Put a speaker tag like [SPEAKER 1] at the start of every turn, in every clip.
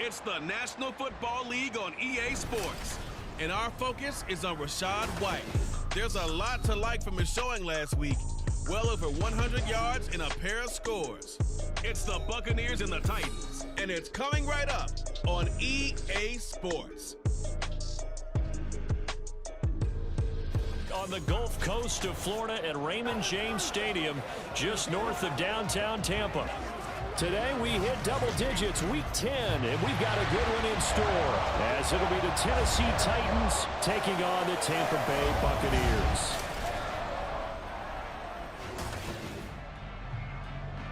[SPEAKER 1] It's the National Football League on EA Sports, and our focus is on Rachaad White. There's a lot to like from his showing last week, well over 100 yards and a pair of scores. It's the Buccaneers and the Titans, and it's coming right up on EA Sports.
[SPEAKER 2] On the Gulf Coast of Florida at Raymond James Stadium, just north of downtown Tampa. Today we hit double digits, week 10, and we've got a good one in store, as it'll be the Tennessee Titans taking on the Tampa Bay Buccaneers.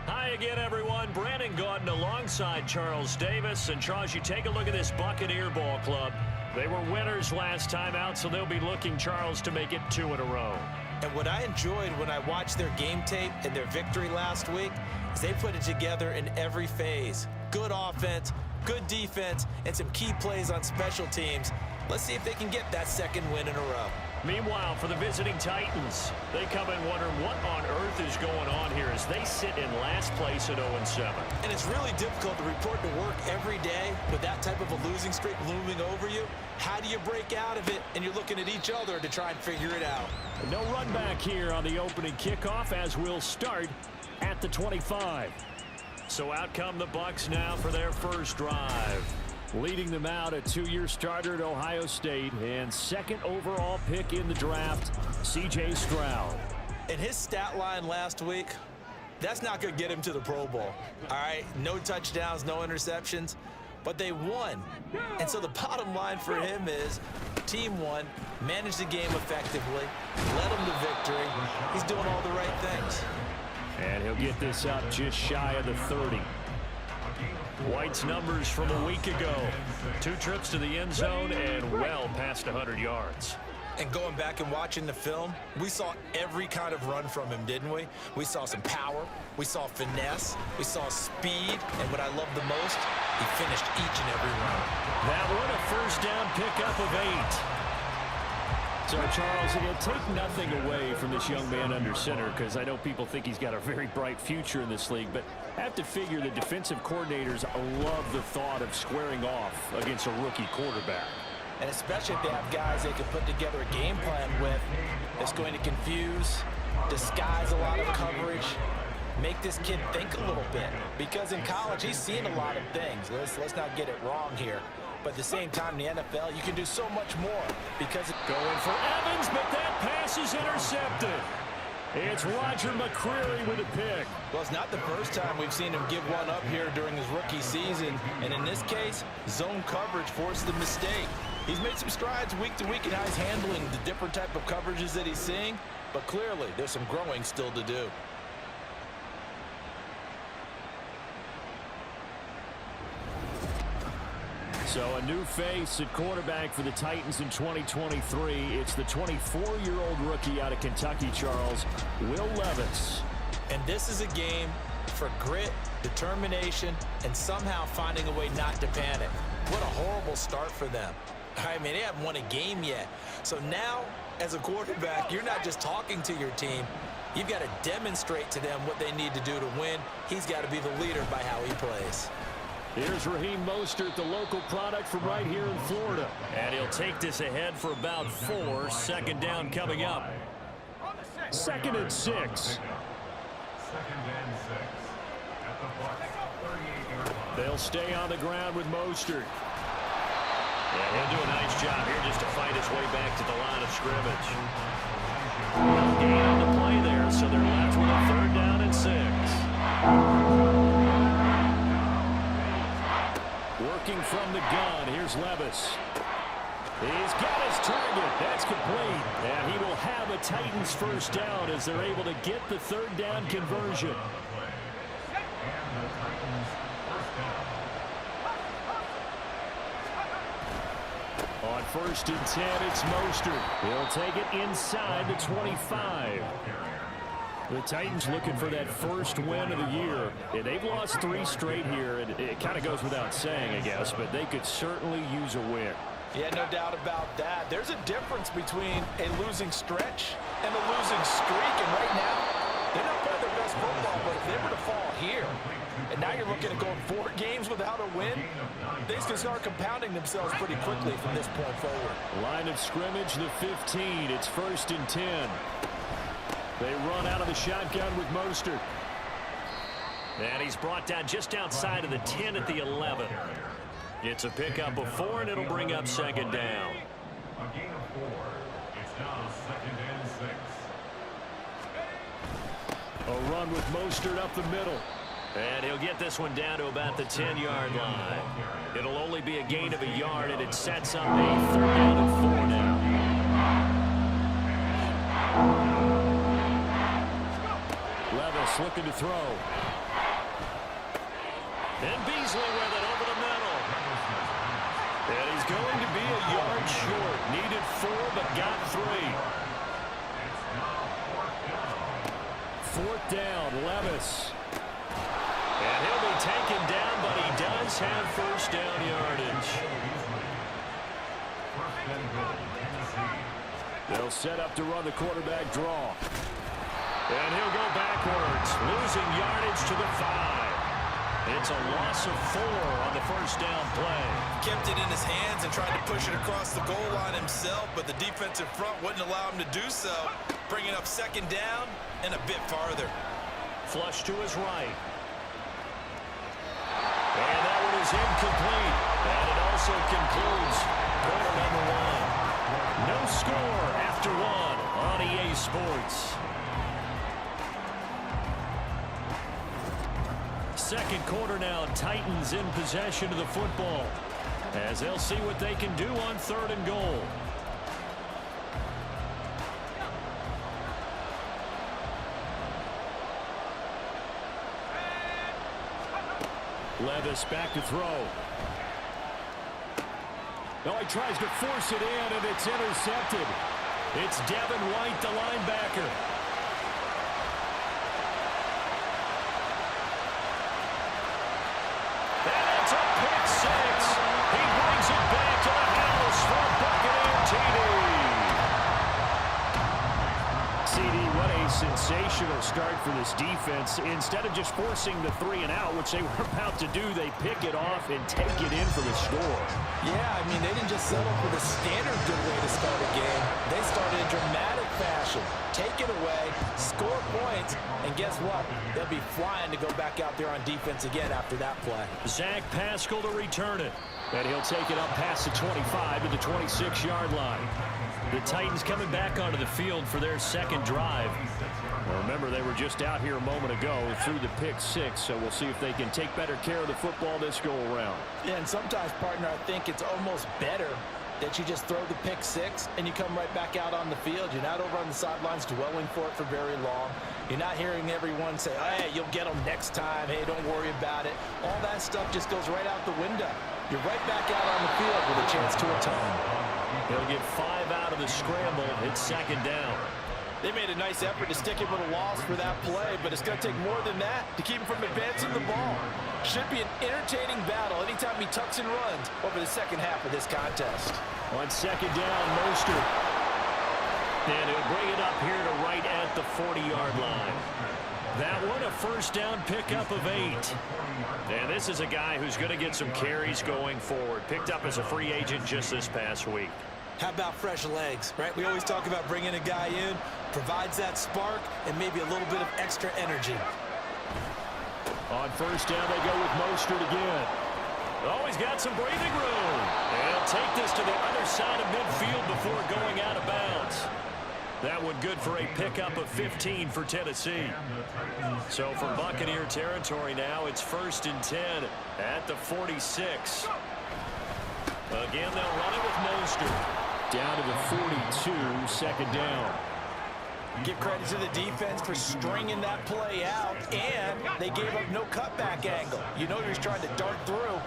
[SPEAKER 2] Hi again, everyone. Brandon Gaudin alongside Charles Davis. And Charles, you take a look at this Buccaneer ball club. They were winners last time out, so they'll be looking, Charles, to make it 2 in a row.
[SPEAKER 3] And what I enjoyed when I watched their game tape and their victory last week is they put it together in every phase. Good offense, good defense, and some key plays on special teams. Let's see if they can get that second win in a row.
[SPEAKER 2] Meanwhile, for the visiting Titans, they come in wondering what on earth is going on here as they sit in last place at 0-7.
[SPEAKER 3] And it's really difficult to report to work every day with that type of a losing streak looming over you. How do you break out of it? And you're looking at each other to try and figure it out.
[SPEAKER 2] No run back here on the opening kickoff as we'll start at the 25. So out come the Bucs now for their first drive. Leading them out, a 2-year starter at Ohio State and second overall pick in the draft, C.J. Stroud.
[SPEAKER 3] And his stat line last week, that's not going to get him to the Pro Bowl. All right, no touchdowns, no interceptions, but they won. And so the bottom line for him is team won, managed the game effectively, led them to victory. He's doing all the right things.
[SPEAKER 2] And he'll get this up just shy of the 30. White's numbers from a week ago. 2 trips to the end zone and well past 100 yards.
[SPEAKER 3] And going back and watching the film, we saw every kind of run from him, didn't we? We saw some power, we saw finesse, we saw speed, and what I love the most, he finished each and every run.
[SPEAKER 2] That one a first down pickup of 8. So, Charles, it'll take nothing away from this young man under center because I know people think he's got a very bright future in this league, but I have to figure the defensive coordinators love the thought of squaring off against a rookie quarterback.
[SPEAKER 3] And especially if they have guys they can put together a game plan with that's going to confuse, disguise a lot of coverage, make this kid think a little bit. Because in college, he's seen a lot of things. Let's not get it wrong here. But at the same time, in the NFL, you can do so much more because
[SPEAKER 2] going for Evans, but that pass is intercepted. It's Roger McCreary with a pick.
[SPEAKER 3] Well, it's not the first time we've seen him give one up here during his rookie season. And in this case, zone coverage forced the mistake. He's made some strides week to week in how he's handling the different type of coverages that he's seeing. But clearly, there's some growing still to do.
[SPEAKER 2] So a new face at quarterback for the Titans in 2023. It's the 24-year-old rookie out of Kentucky, Charles, Will Levis.
[SPEAKER 3] And this is a game for grit, determination, and somehow finding a way not to panic. What a horrible start for them. I mean, they haven't won a game yet. So now, as a quarterback, you're not just talking to your team. You've got to demonstrate to them what they need to do to win. He's got to be the leader by how he plays.
[SPEAKER 2] Here's Raheem Mostert, the local product from right here in Florida. And he'll take this ahead for about 4. Second down coming up. 2nd and 6. They'll stay on the ground with Mostert. Yeah, he'll do a nice job here just to fight his way back to the line of scrimmage. No gain on the play there, so they're left with a 3rd down and 6. Working from the gun, here's Levis. He's got his target. That's complete. And he will have a Titans first down as they're able to get the 3rd down conversion. On 1st and 10, it's Mostert. He'll take it inside the 25. The Titans looking for that first win of the year. And they've lost 3 straight here, and it kind of goes without saying, I guess, but they could certainly use a win.
[SPEAKER 3] Yeah, no doubt about that. There's a difference between a losing stretch and a losing streak, and right now, they're not playing their best football, but if they were to fall here. And now you're looking at going 4 games without a win. Things can start compounding themselves pretty quickly from this point forward.
[SPEAKER 2] Line of scrimmage, the 15. It's 1st and 10. They run out of the shotgun with Mostert. And he's brought down just outside of the 10 at the 11. It's a pickup of 4, and it'll bring up 2nd down.
[SPEAKER 4] A gain of 4. It's now 2nd and 6.
[SPEAKER 2] A run with Mostert up the middle. And he'll get this one down to about the 10-yard line. It'll only be a gain of a yard, and it sets up a 3rd down and 4 now. Levis looking to throw. And Beasley with it over the middle. And he's going to be a yard short. Needed 4, but got 3. 4th down, Levis. And he'll be taken down, but he does have 1st down yardage. They'll set up to run the quarterback draw. And he'll go backwards, losing yardage to the 5. It's a loss of 4 on the 1st down play.
[SPEAKER 3] Kept it in his hands and tried to push it across the goal line himself, but the defensive front wouldn't allow him to do so, bringing up 2nd down and a bit farther.
[SPEAKER 2] Flush to his right. And that one is incomplete. And it also concludes quarter number 1. No score after 1 on EA Sports. 2nd quarter now, Titans in possession of the football as they'll see what they can do on 3rd and goal. Levis back to throw. Oh, he tries to force it in, and it's intercepted. It's Devin White, the linebacker. That's a pick 6. He brings it back to the house for a Buccaneer TD. What a sensational start for this defense. Instead of just forcing the 3 and out, which they were about to do, they pick it off and take it in for the score.
[SPEAKER 3] Yeah, I mean, they didn't just settle for the standard good way to start a game. They started in dramatic fashion. Take it away, score points, and guess what? They'll be flying to go back out there on defense again after that play.
[SPEAKER 2] Zach Pascal to return it. And he'll take it up past the 25 to the 26-yard line. The Titans coming back onto the field for their 2nd drive. Well, remember, they were just out here a moment ago through the pick 6, so we'll see if they can take better care of the football this go-around.
[SPEAKER 3] Yeah, and sometimes, partner, I think it's almost better that you just throw the pick 6 and you come right back out on the field. You're not over on the sidelines dwelling for it for very long. You're not hearing everyone say, hey, you'll get them next time. Hey, don't worry about it. All that stuff just goes right out the window. You're right back out on the field with a chance to atone.
[SPEAKER 2] They'll get 5 out of the scramble. It's 2nd down.
[SPEAKER 3] They made a nice effort to stick him with a loss for that play, but it's going to take more than that to keep him from advancing the ball. Should be an entertaining battle anytime he tucks and runs over the second half of this contest.
[SPEAKER 2] On 2nd down, Mostert. And he'll bring it up here to right at the 40-yard line. That one, a 1st down pickup of 8. And this is a guy who's going to get some carries going forward. Picked up as a free agent just this past week.
[SPEAKER 3] How about fresh legs, right? We always talk about bringing a guy in, provides that spark, and maybe a little bit of extra energy.
[SPEAKER 2] On 1st down, they go with Mostert again. Oh, he's got some breathing room. And he'll take this to the other side of midfield before going out of bounds. That one good for a pickup of 15 for Tennessee. So from Buccaneer territory now, it's 1st and 10 at the 46. Again, they'll run it with Mostert. Down to the 42, 2nd down.
[SPEAKER 3] Give credit to the defense for stringing that play out, and they gave up no cutback angle. You know he was trying to dart through.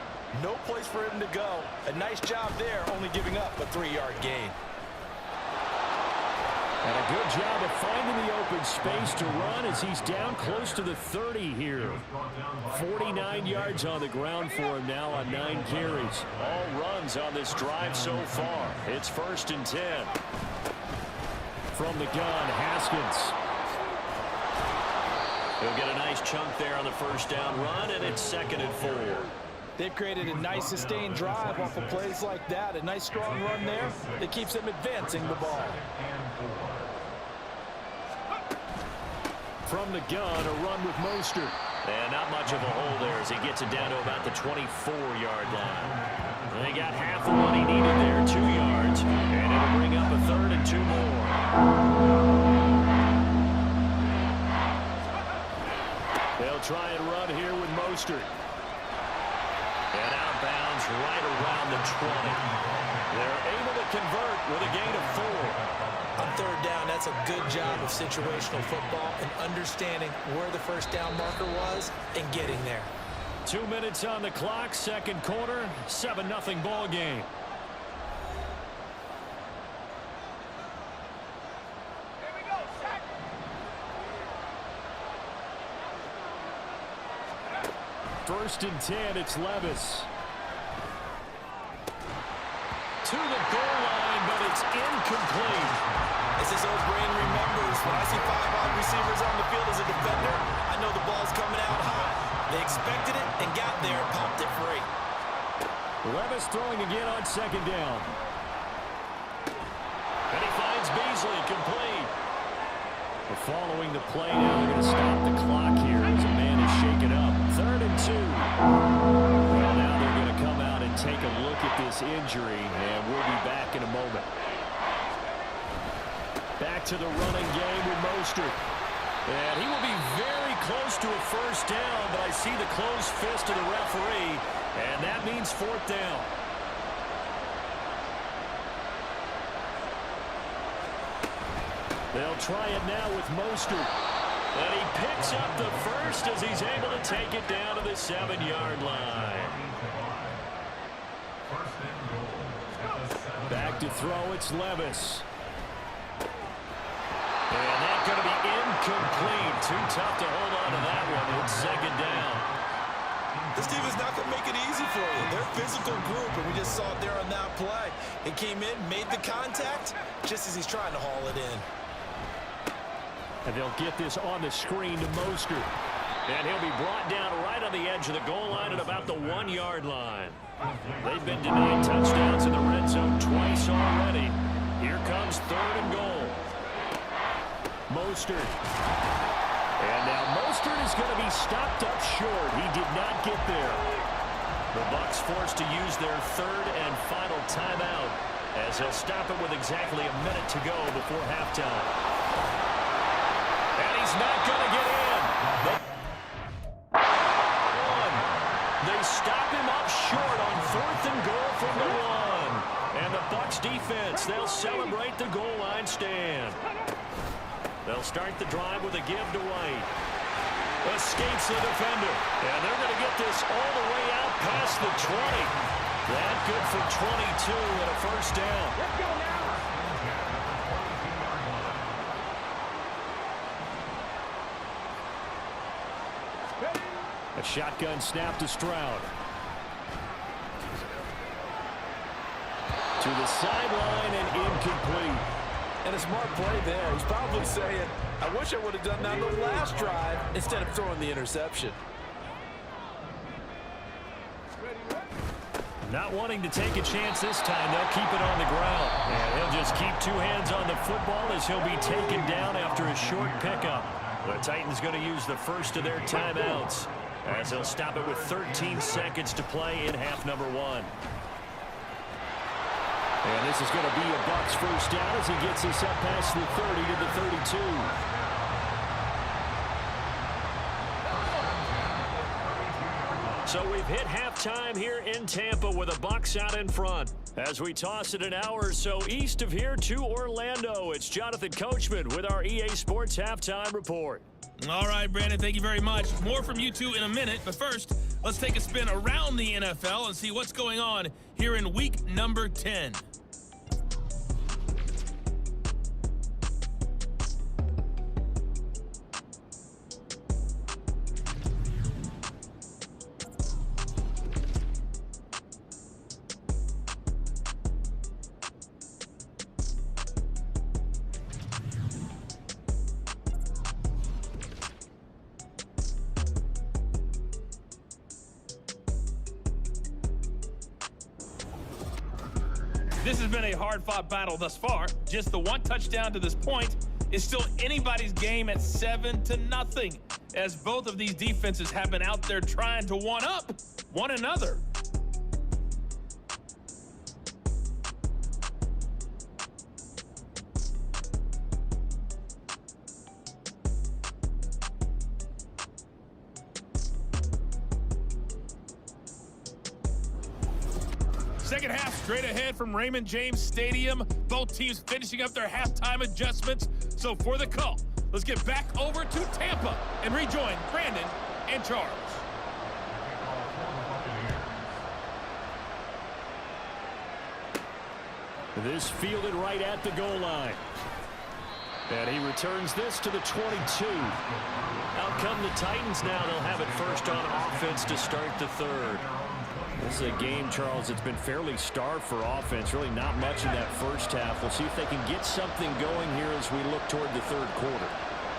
[SPEAKER 3] No place for him to go. A nice job there, only giving up a 3-yard gain.
[SPEAKER 2] And a good job of finding the open space to run as he's down close to the 30 here. 49 yards on the ground for him now on 9 carries. All runs on this drive so far. It's 1st and 10. From the gun, Haskins. He'll get a nice chunk there on the first down run, and it's 2nd and 4.
[SPEAKER 3] They've created a nice sustained drive off of plays like that. A nice strong run there that keeps them advancing the ball.
[SPEAKER 2] From the gun, a run with Mostert. And not much of a hole there as he gets it down to about the 24-yard line. And they got half of what he needed there, 2 yards. And it'll bring up a 3rd and 2 more. They'll try and run here with Mostert. And outbounds right around the 20. They're able to convert with a gain of 4.
[SPEAKER 3] On 3rd down, that's a good job of situational football and understanding where the first down marker was and getting there.
[SPEAKER 2] 2 minutes on the clock, 2nd quarter, 7-0 ball game. First and 10, it's Levis. To the goal line, but it's incomplete.
[SPEAKER 3] As his old brain remembers, when I see 5 wide receivers on the field as a defender, I know the ball's coming out high. They expected it and got there and popped it free.
[SPEAKER 2] Levis throwing again on 2nd down. And he finds Beasley, complete. Following the play now, they're going to stop the clock here as a man is shaken up. 3rd and 2. Well, now they're going to come out and take a look at this injury, and we'll be back in a moment. Back to the running game with Mostert. And he will be very close to a first down, but I see the closed fist of the referee, and that means 4th down. They'll try it now with Mostert. And he picks up the first as he's able to take it down to the 7-yard line. Back to throw, it's Levis. And that's going to be incomplete. Too tough to hold on to that one. It's 2nd down.
[SPEAKER 3] This team is not going to make it easy for you. They're a physical group, and we just saw it there on that play. It came in, made the contact, just as he's trying to haul it in.
[SPEAKER 2] And they'll get this on the screen to Mostert. And he'll be brought down right on the edge of the goal line at about the 1-yard line. They've been denied touchdowns in the red zone twice already. Here comes 3rd and goal. Mostert. And now Mostert is going to be stopped up short. He did not get there. The Bucs forced to use their 3rd and final timeout as they'll stop it with exactly a minute to go before halftime. And he's not going to get in. They stop him up short on 4th and goal from the 1. And the Bucs defense, they'll celebrate the goal line stand. They'll start the drive with a give to White. Escapes the defender. And they're going to get this all the way out past the 20. That good for 22 and a first down. Let's go now. A shotgun snap to Stroud. To the sideline and incomplete.
[SPEAKER 3] And a smart play there. He's probably saying, I wish I would have done that on the last drive instead of throwing the interception.
[SPEAKER 2] Not wanting to take a chance this time, they'll keep it on the ground. And he'll just keep 2 hands on the football as he'll be taken down after a short pickup. The Titans going to use the first of their timeouts as they'll stop it with 13 seconds to play in half number 1. And this is going to be a Bucs first down as he gets this up past the 30 to the 32. So we've hit halftime here in Tampa with the Bucs out in front. As we toss it an hour or so east of here to Orlando, it's Jonathan Coachman with our EA Sports Halftime Report.
[SPEAKER 1] All right, Brandon, thank you very much. More from you two in a minute, but first, let's take a spin around the NFL and see what's going on here in week number 10.
[SPEAKER 5] This has been a hard-fought battle thus far. Just the one touchdown to this point is still anybody's game at 7-0, as both of these defenses have been out there trying to one-up one another. Second half straight ahead from Raymond James Stadium. Both teams finishing up their halftime adjustments. So for the call, let's get back over to Tampa and rejoin Brandon and Charles.
[SPEAKER 2] This fielded right at the goal line. And he returns this to the 22. Out come the Titans now. They'll have it first on offense to start the third. This is a game, Charles, it's been fairly starved for offense. Really not much in that first half. We'll see if they can get something going here as we look toward the third quarter.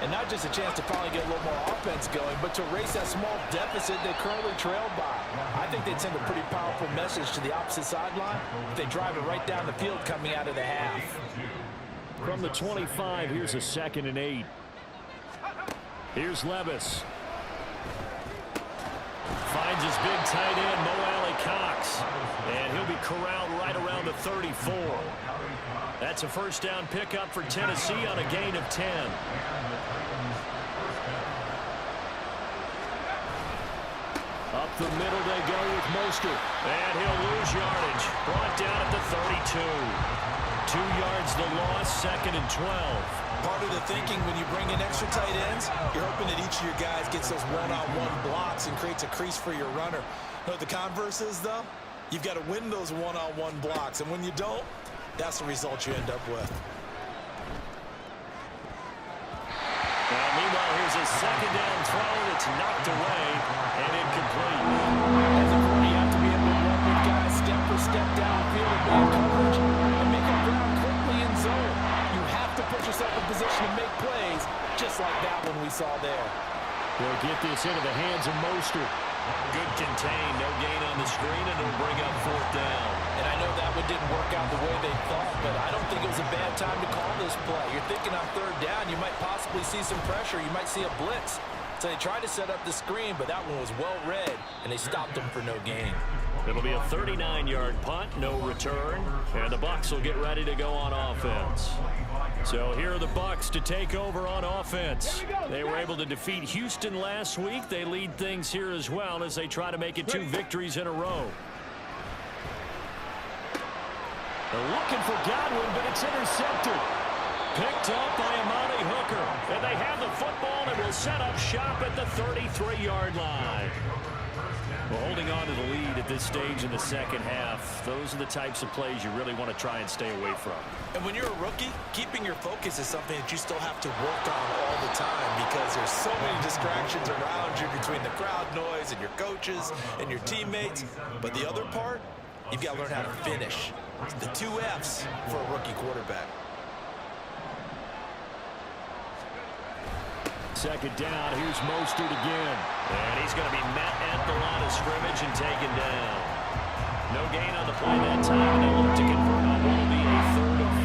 [SPEAKER 3] And not just a chance to finally get a little more offense going, but to erase that small deficit they currently trailed by. I think they'd send a pretty powerful message to the opposite sideline if they drive it right down the field coming out of the half.
[SPEAKER 2] From the 25, here's a 2nd and 8. Here's Levis. Finds his big tight end, Mo Cox. And he'll be corralled right around the 34. That's a first down pickup for Tennessee on a gain of 10. Up the middle they go with Mostert. And he'll lose yardage. Brought down at the 32. 2 yards the loss, 2nd and 12.
[SPEAKER 3] Part of the thinking when you bring in extra tight ends, you're hoping that each of your guys gets those one-on-one blocks and creates a crease for your runner. You know what the converse is, though? You've got to win those one-on-one blocks, and when you don't, that's the result you end up with.
[SPEAKER 2] Meanwhile, here's a 2nd down throw that's knocked away and incomplete.
[SPEAKER 3] As a rookie, you have to be able to run with guys step for step downfield and man coverage and make up ground quickly in zone. You have to put yourself in position to make plays, just like that one we saw there.
[SPEAKER 2] They'll get this into the hands of Mostert. Good contain, no gain on the screen, and it'll bring up 4th down.
[SPEAKER 3] And I know that one didn't work out the way they thought, but I don't think it was a bad time to call this play. You're thinking on 3rd down, you might possibly see some pressure. You might see a blitz. So they tried to set up the screen, but that one was well read, and they stopped them for no gain.
[SPEAKER 2] It'll be a 39-yard punt, no return, and the Bucs will get ready to go on offense. So here are the Bucs to take over on offense. They were able to defeat Houston last week. They lead things here as well as they try to make it 2 victories in a row. They're looking for Godwin, but it's intercepted. Picked up by Amani Hooker. And they have the football and will set up shop at the 33-yard line. Well, holding on to the lead at this stage in the second half, those are the types of plays you really want to try and stay away from.
[SPEAKER 3] And when you're a rookie, keeping your focus is something that you still have to work on all the time because there's so many distractions around you between the crowd noise and your coaches and your teammates. But the other part, you've got to learn how to finish. The 2 F's for a rookie quarterback.
[SPEAKER 2] 2nd down, here's Mostert again. And he's going to be met at the line of scrimmage and taken down. No gain on the play that time, and they'll look to convert on what will be a 3rd and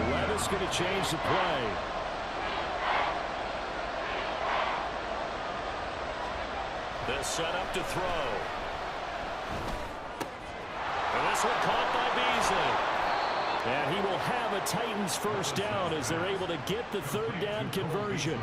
[SPEAKER 2] 4. Levis going to change the play. They'll set up to throw. And this one caught by Beasley. And he will have a Titans first down as they're able to get the 3rd down conversion.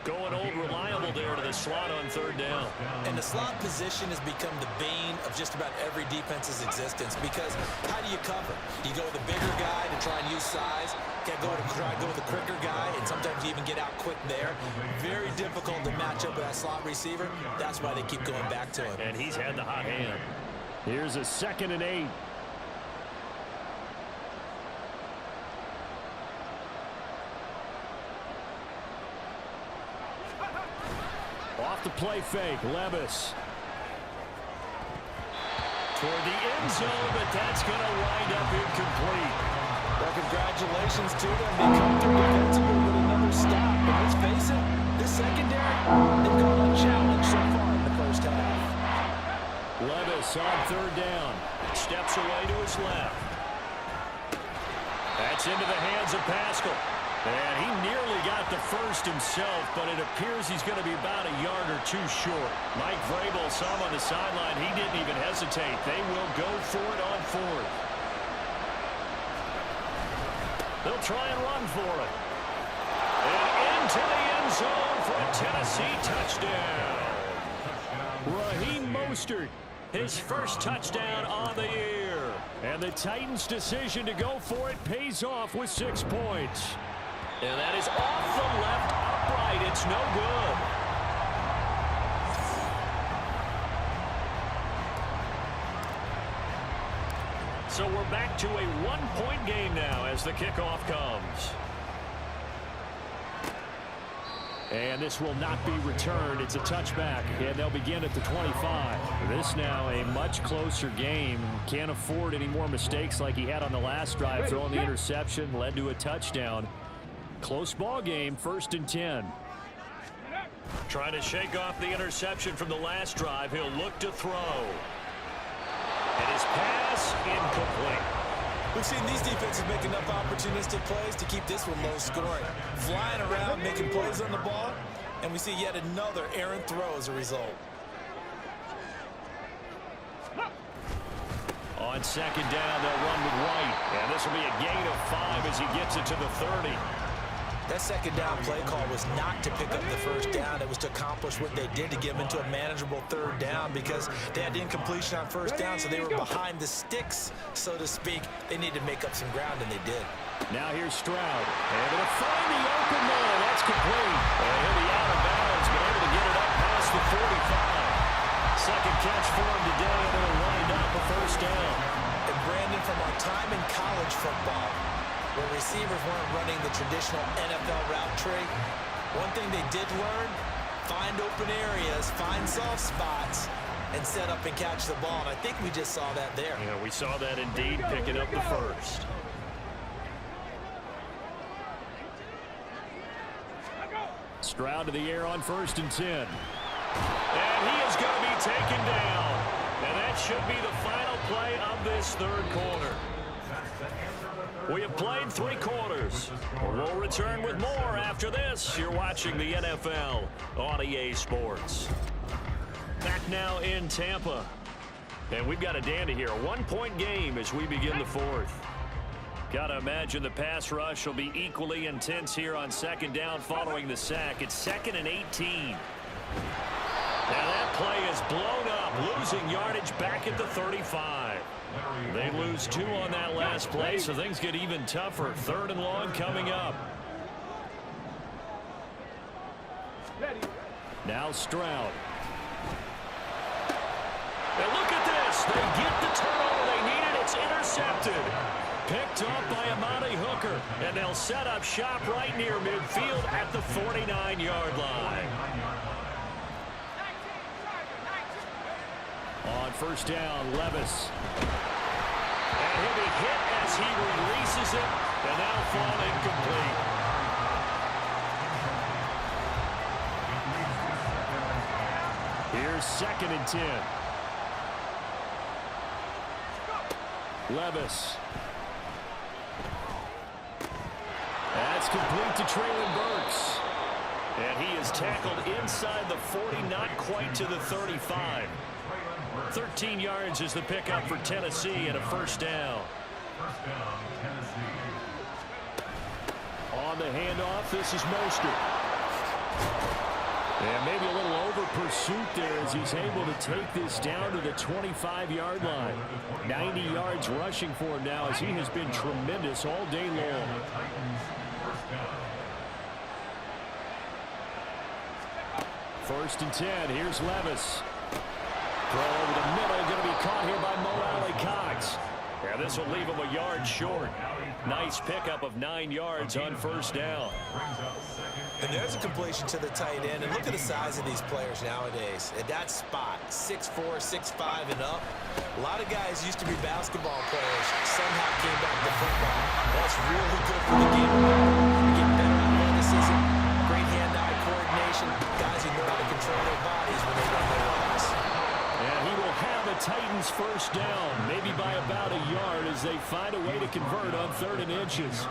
[SPEAKER 2] Going old reliable there to the slot on 3rd down.
[SPEAKER 3] And the slot position has become the bane of just about every defense's existence because how do you cover? You go with the bigger guy to try and use size. You try to go with the quicker guy, and sometimes you even get out quick there. Very difficult to match up with that slot receiver. That's why they keep going back to him.
[SPEAKER 2] And he's had the hot hand. Here's a 2nd and 8. Off the play fake, Levis. Toward the end zone, but that's going to wind up incomplete.
[SPEAKER 3] Well, congratulations to them. They come through defensively with another stop. But let's face it, this secondary, they've gone unchallenged so far in the first half.
[SPEAKER 2] Levis Levis on third down. Steps away to his left. That's into the hands of Pascal. And he nearly got the first himself, but it appears he's going to be about a yard or two short. Mike Vrabel saw him on the sideline. He didn't even hesitate. They will go for it on fourth. They'll try and run for it. And into the end zone for a Tennessee touchdown. Raheem Mostert, his first touchdown on the year. And the Titans' decision to go for it pays off with 6 points. And that is off the left upright. It's no good. So we're back to a one-point game now as the kickoff comes. And this will not be returned. It's a touchback, and they'll begin at the 25. This now a much closer game. Can't afford any more mistakes like he had on the last drive. Throwing the interception led to a touchdown. Close ball game, 1st and 10. Trying to shake off the interception from the last drive. He'll look to throw. And his pass incomplete.
[SPEAKER 3] We've seen these defenses make enough opportunistic plays to keep this one low scoring. Flying around, making plays on the ball, and we see yet another errant throw as a result.
[SPEAKER 2] On second down, they'll run with White. And this will be a gain of 5 as he gets it to the 30.
[SPEAKER 3] That second down play call was not to pick up the first down. It was to accomplish what they did to get them into a manageable third down because they had incompletion on first down, so they were behind the sticks, so to speak. They needed to make up some ground, and they did.
[SPEAKER 2] Now here's Stroud. And they'll find the open man. That's complete. And he'll be out of bounds, but able to get it up past the 45. Second catch for him today, and they'll wind up a first down.
[SPEAKER 3] And Brandon, from our time in college football, where receivers weren't running the traditional NFL route tree, one thing they did learn, find open areas, find soft spots, and set up and catch the ball. And I think we just saw that there.
[SPEAKER 2] Yeah, we saw that indeed, picking up the first. Stroud to the air on 1st and 10. And he is going to be taken down. And that should be the final play of this third quarter. We have played 3 quarters. We'll return with more after this. You're watching the NFL on EA Sports. Back now in Tampa. And we've got a dandy here. A 1-point game as we begin the fourth. Got to imagine the pass rush will be equally intense here on second down following the sack. It's 2nd and 18. Now that play is blown up, losing yardage back at the 35. They lose 2 on that last play, so things get even tougher. 3rd and long coming up. Now Stroud. And look at this. They get the turnover they needed. It's intercepted. Picked up by Amani Hooker. And they'll set up shop right near midfield at the 49-yard line. On first down, Levis. And he'll be hit as he releases it, and that'll fall incomplete. Here's 2nd and 10. Levis. That's complete to Traylon Burks. And he is tackled inside the 40, not quite to the 35. 13 yards is the pickup for Tennessee and a first down. On the handoff, this is Mostert. And maybe a little over pursuit there as he's able to take this down to the 25-yard line. 90 yards rushing for him now as he has been tremendous all day long. First and 10, here's Levis. Throw over the middle, going to be caught here by Mo Alley-Cox. Yeah, this will leave him a yard short. Nice pickup of 9 yards on first down.
[SPEAKER 3] And there's a completion to the tight end. And look at the size of these players nowadays. At that spot, 6'4", 6'5", and up. A lot of guys used to be basketball players. Somehow came back to football. That's really good for the game. Get better athleticism, great hand-eye coordination. Guys who know how to control their bodies when they run their routes.
[SPEAKER 2] And he will have a Titan Titans first down, maybe by about a yard as they find a way to convert on 3rd and inches.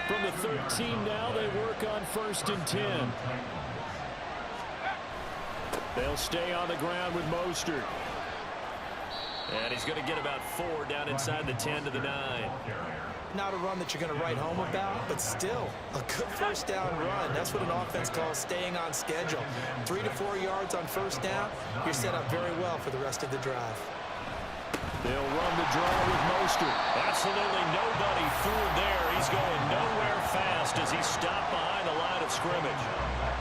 [SPEAKER 2] From the 13 now, they work on 1st and 10. They'll stay on the ground with Mostert. And he's going to get about 4 down inside the 10 to the 9.
[SPEAKER 3] Not a run that you're going to write home about, but still a good first down run. That's what an offense calls staying on schedule. 3 to 4 yards on first down, you're set up very well for the rest of the drive.
[SPEAKER 2] They'll run the draw with Mostert. Absolutely nobody fooled there. He's going nowhere fast as he stopped behind the line of scrimmage.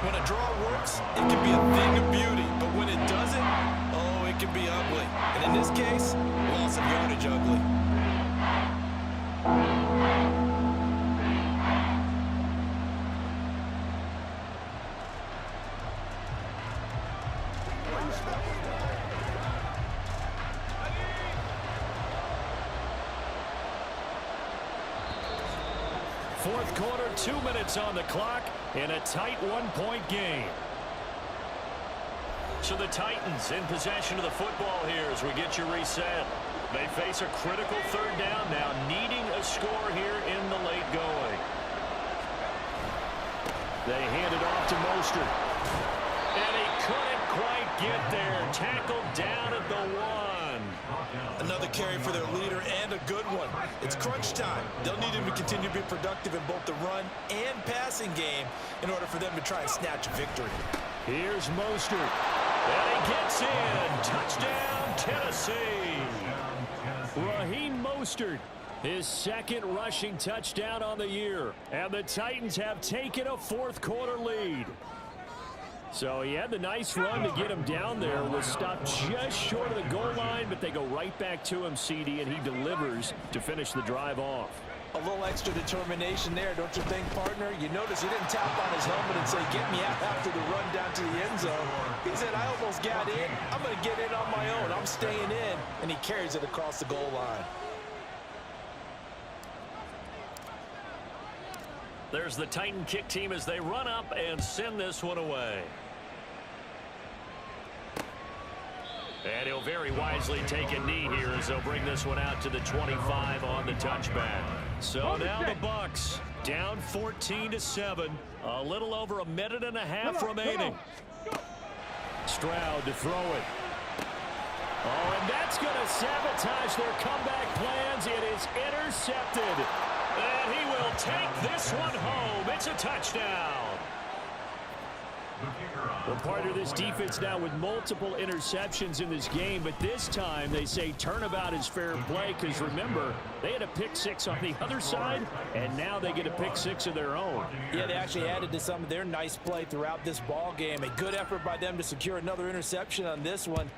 [SPEAKER 3] When a draw works, it can be a thing of beauty, but when it doesn't, oh, it can be ugly. And in this case, loss of yardage ugly.
[SPEAKER 2] Fourth quarter, 2 minutes on the clock in a tight 1-point game. So the Titans in possession of the football here as we get you reset. They face a critical 3rd down now, needing a score here in the late going. They hand it off to Mostert. And he couldn't quite get there. Tackled down at the 1.
[SPEAKER 3] Another carry for their leader and a good one. It's crunch time. They'll need him to continue to be productive in both the run and passing game in order for them to try and snatch a victory.
[SPEAKER 2] Here's Mostert. And he gets in. Touchdown, Tennessee. Raheem Mostert, his 2nd rushing touchdown on the year. And the Titans have taken a 4th quarter lead. So he had the nice run to get him down there. Was stopped just short of the goal line, but they go right back to him, CD, and he delivers to finish the drive off.
[SPEAKER 3] A little extra determination there, don't you think, partner? You notice he didn't tap on his helmet and say, get me out after the run down to the end zone. He said, I almost got in. I'm going to get in on my own. I'm staying in. And he carries it across the goal line.
[SPEAKER 2] There's the Titan kick team as they run up and send this one away. And he'll very wisely take a knee here as they'll bring this one out to the 25 on the touchback. So now the Bucs down 14-7. A little over a minute and a half remaining. Stroud to throw it. Oh, and that's going to sabotage their comeback plans. It is intercepted. And he will take this one home. It's a touchdown. Well, part of this defense now with multiple interceptions in this game, but this time they say turnabout is fair play because, remember, they had a pick 6 on the other side, and now they get a pick 6 of their own.
[SPEAKER 3] Yeah, they actually added to some of their nice play throughout this ball game. A good effort by them to secure another interception on this one.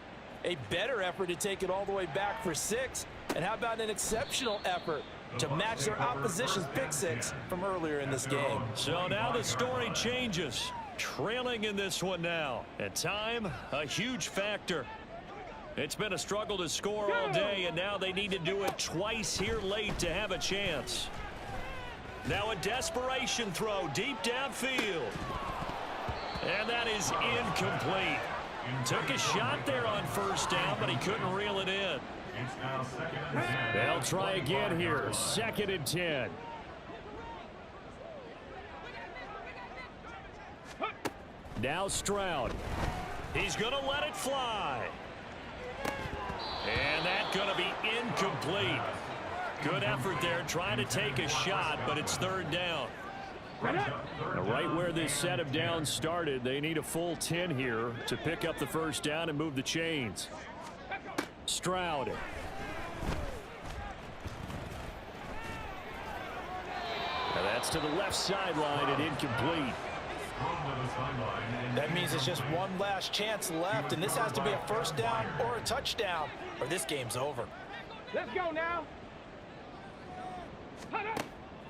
[SPEAKER 3] A better effort to take it all the way back for 6. And how about an exceptional effort to match their opposition's pick 6 from earlier in this game?
[SPEAKER 2] So now the story changes. Trailing in this one now. And time, a huge factor. It's been a struggle to score all day, and now they need to do it twice here late to have a chance. Now a desperation throw deep downfield. And that is incomplete. Took a shot there on first down, but he couldn't reel it in. They'll try again here. 2nd and 10. Now Stroud. He's going to let it fly. And that's going to be incomplete. Good effort there trying to take a shot, but it's 3rd down. Right where this set of downs started, they need a full 10 here to pick up the first down and move the chains. Stroud. And that's to the left sideline and incomplete.
[SPEAKER 3] That means it's just one last chance left, and this has to be a first down or a touchdown, or this game's over.
[SPEAKER 5] Let's go now.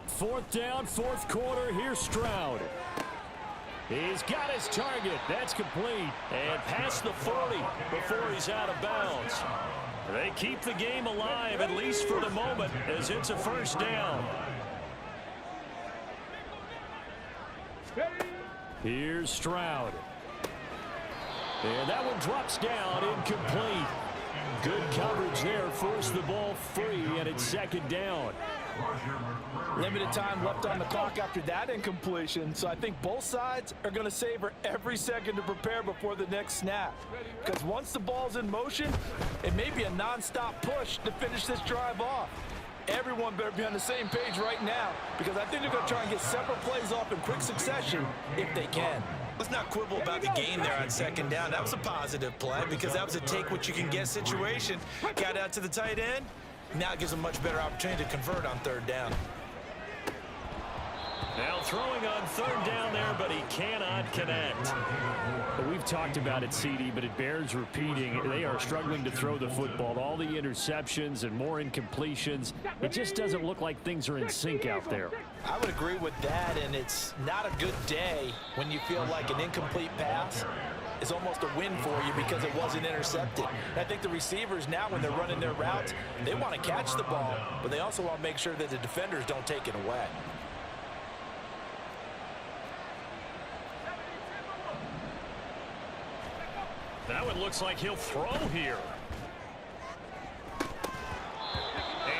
[SPEAKER 2] 4th down, 4th quarter. Here's Stroud. He's got his target. That's complete. And past the 40 before he's out of bounds. They keep the game alive, at least for the moment, as it's a first down. Here's Stroud. And that one drops down, incomplete. Good coverage there. Forced the ball free, and it's second down.
[SPEAKER 3] Limited time left on the clock after that incompletion, so I think both sides are going to savor every second to prepare before the next snap. Because once the ball's in motion, it may be a non-stop push to finish this drive off. Everyone better be on the same page right now, because I think they're going to try and get several plays off in quick succession if they can.
[SPEAKER 6] Let's not quibble about the gain there on second down. That was a positive play because that was a take-what-you-can-get situation. Got out to the tight end. Now it gives them a much better opportunity to convert on third down.
[SPEAKER 2] Now throwing on third down there, but he cannot connect. We've talked about it, CD, but it bears repeating. They are struggling to throw the football. All the interceptions and more incompletions. It just doesn't look like things are in sync out there.
[SPEAKER 3] I would agree with that, and it's not a good day when you feel like an incomplete pass is almost a win for you because it wasn't intercepted. I think the receivers now, when they're running their routes, they want to catch the ball, but they also want to make sure that the defenders don't take it away.
[SPEAKER 2] Now it looks like he'll throw here.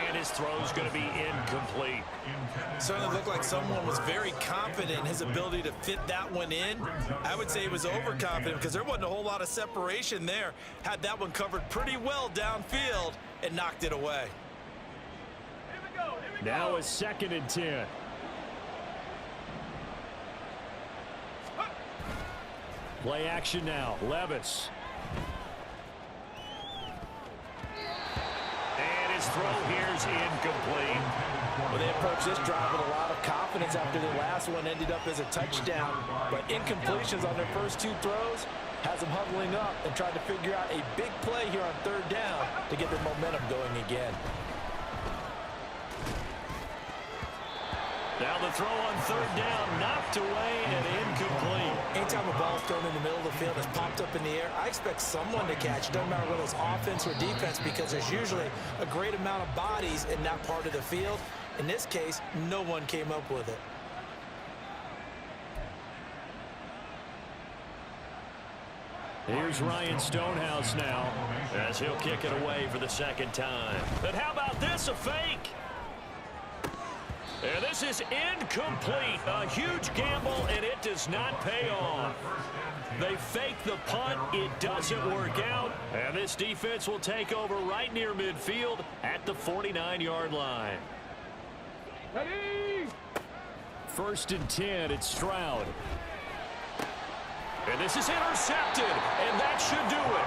[SPEAKER 2] And his throw's going to be incomplete.
[SPEAKER 6] Certainly looked like someone was very confident in his ability to fit that one in. I would say he was overconfident because there wasn't a whole lot of separation there. Had that one covered pretty well downfield and knocked it away.
[SPEAKER 2] Now a 2nd and 10. Play action now. Levis. And his throw here's incomplete.
[SPEAKER 3] Well, they approached this drive with a lot of confidence after the last one ended up as a touchdown. But incompletions on their first 2 throws has them huddling up and trying to figure out a big play here on third down to get their momentum going again.
[SPEAKER 2] Now the throw on third down, knocked away and incomplete.
[SPEAKER 3] Anytime a ball is thrown in the middle of the field, it's popped up in the air, I expect someone to catch. It doesn't matter whether it's offense or defense because there's usually a great amount of bodies in that part of the field. In this case, no one came up with it.
[SPEAKER 2] Here's Ryan Stonehouse now as he'll kick it away for the 2nd time. But how about this, a fake? And this is incomplete. A huge gamble, and it does not pay off. They fake the punt. It doesn't work out. And this defense will take over right near midfield at the 49-yard line. Ready? 1st and 10, it's Stroud. And this is intercepted, and that should do it.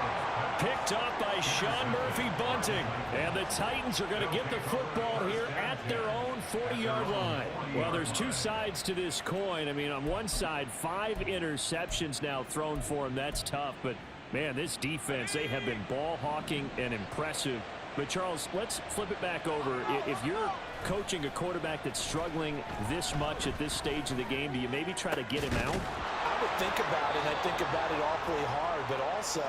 [SPEAKER 2] Picked up by Sean Murphy-Bunting. And the Titans are going to get the football here at their own 40-yard line. Well, there's 2 sides to this coin. I mean, on one side, 5 interceptions now thrown for him. That's tough. But, man, this defense, they have been ball hawking and impressive. But, Charles, let's flip it back over. If you're coaching a quarterback that's struggling this much at this stage of the game, do you maybe try to get him out?
[SPEAKER 3] I would think about it, and I think about it awfully hard, but also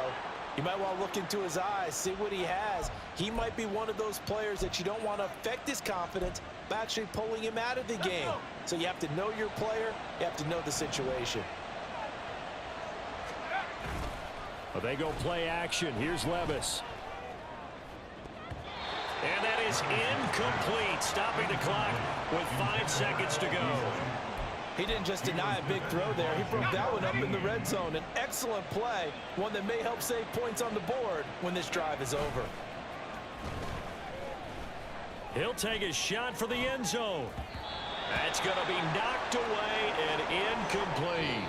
[SPEAKER 3] you might want to look into his eyes, see what he has. He might be one of those players that you don't want to affect his confidence by actually pulling him out of the game. So you have to know your player. You have to know the situation.
[SPEAKER 2] Well, they go play action. Here's Levis. And that is incomplete, stopping the clock with 5 seconds to go.
[SPEAKER 3] He didn't just deny a big throw there. He broke that one up in the red zone. An excellent play, one that may help save points on the board when this drive is over.
[SPEAKER 2] He'll take a shot for the end zone. That's going to be knocked away and incomplete.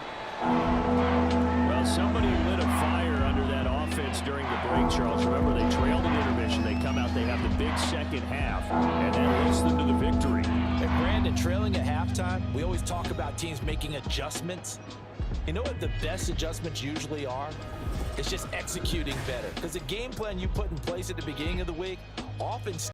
[SPEAKER 2] Well, somebody lit a fire under that offense during the break, Charles. Remember, they trailed in intermission. They come out, they have the big second half, and that leads them to the victory.
[SPEAKER 3] And Brandon, trailing at halftime, we always talk about teams making adjustments. You know what the best adjustments usually are? It's just executing better. Because the game plan you put in place at the beginning of the week often